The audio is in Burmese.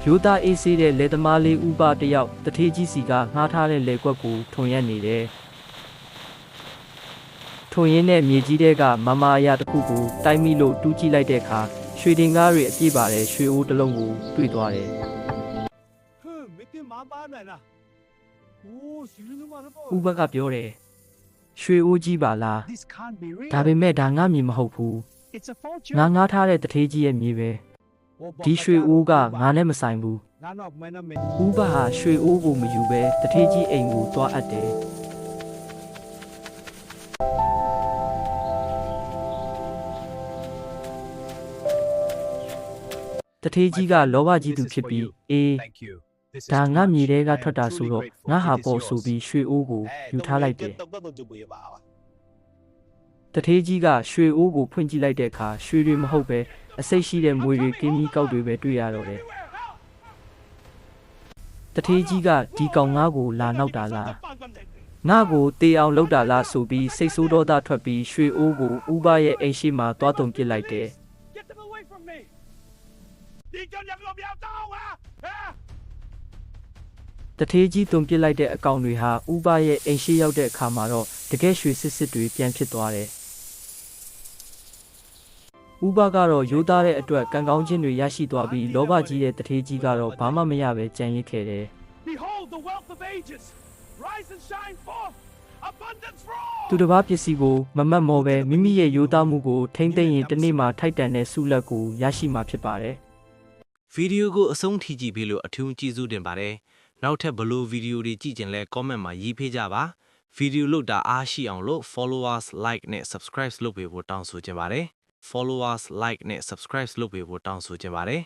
ရိုးသားအေးဆေးတဲ့လယ်သမားလေးဥပတယောက်တထေးကြီးစီကငှားထားတဲ့လယ်ကွက်ကိုထွန်ရက်နေတယ်ထွန်ရင်းနဲ့မြေကြီးတဲကမမအရာတစ်ခုကိုတိုက်မိလို့တူးကြည့်လိုက်တဲ့အခါရွှေတင်ကားတွေအပြည့်ပါတဲ့ရွှေအိုးတစ်လုံးကိုတွေ့သွားတယ်没变麻巴奶呢。哦，行了嘛，这不。 ဥပကပြောတယ်ရွှေအိုးကြီးပါလား This can't be real. ဒါပေမဲ့ဒါငါမြေမဟုတ်ဘူး It's a fortune. ငါငှားထားတဲ့တထေးကြီးရဲ့မြေပဲဒီရွှေအိုးကငါနဲ့မဆိုင်ဘူး ငါတော့မင်းနဲ့မင်း ဥပဟာရွှေအိုးကိုမယူပဲတထေးကြီးအိမ်ကိုတွားအပ်တယ်တထေးကြီးကလောဘကြီးသူဖြစ်ပြီးအေး Thank you. ဒါငါမြေထဲကထွက်တာဆိုတော့ငါဟာပေါ်ဆိုပြီးရွှေအိုးကိုယူထားလိုက်တယ်တထေးကြီးကရွှေအိုးကိုဖွင့်ကြည့်လိုက်တဲ့အခါရွှေတွေမဟုတ်ပဲအစိတ်ရှိတဲ့မွေတွေကင်းကြီးကောက်တွေပဲတွေ့ရတော့တယ်တထေးကြီးကဒီကောင်ငါ့ကိုလာနောက်တာလားငါ့ကိုတေးအောင်လုပ်တာလားဆိုပြီးစိတ်ဆိုးဒေါသထွက်ပြီးရွှေအိုးကိုဥပရဲ့အိမ်ရှိမှာတွားတုံပစ်လိုက်တယ် Get them away from me. 你叫两个不要动啊！啊！ တထေးကြီးတုံပစ်လိုက်တဲ့အကောင်တွေဟာဥပရဲ့အိမ်ရှိရောက်တဲ့အခါမှာတော့တကယ်ရွှေစစ်စစ်တွေပြန်ဖြစ်သွားတယ်ဥပကတော့ရိုးသားတဲ့အတွက်ကံကောင်းခြင်းတွေရရှိသွားပြီးလောဘကြီးတဲ့တထေးကြီးကတော့ဘာမှမရပဲကြံရစ်ခဲ့တယ် Behold the wealth of ages. Rise and shine forth. Abundance for all. သူတစ်ပါးပစ္စည်းကိုမမတ်မောပဲမိမိရဲ့ရိုးသားမှုကိုထိမ့်သိမ့်ရင်တစ်နေ့မှာထိုက်တန်တဲ့ဆုလက်ကိုရရှိမှာဖြစ်ပါတယ် ဗီဒီယိုကိုအဆုံးထိကြည့်ပြီးလို့အထူးကျေးဇူးတင်ပါတယ်နောက်ထပ်ဘလို့ဗီဒီယိုတွေကြည့်ကြင်လဲ comment မှာရေးပေးကြပါဗီဒီယိုလုပ်တာအားရှိအောင်လို့ followers like နဲ့ subscribe လုပ်ပေးဖို့တောင်းဆိုချင်ပါတယ် followers like နဲ့ subscribe လုပ်ပေးဖို့တောင်းဆိုချင်ပါတယ်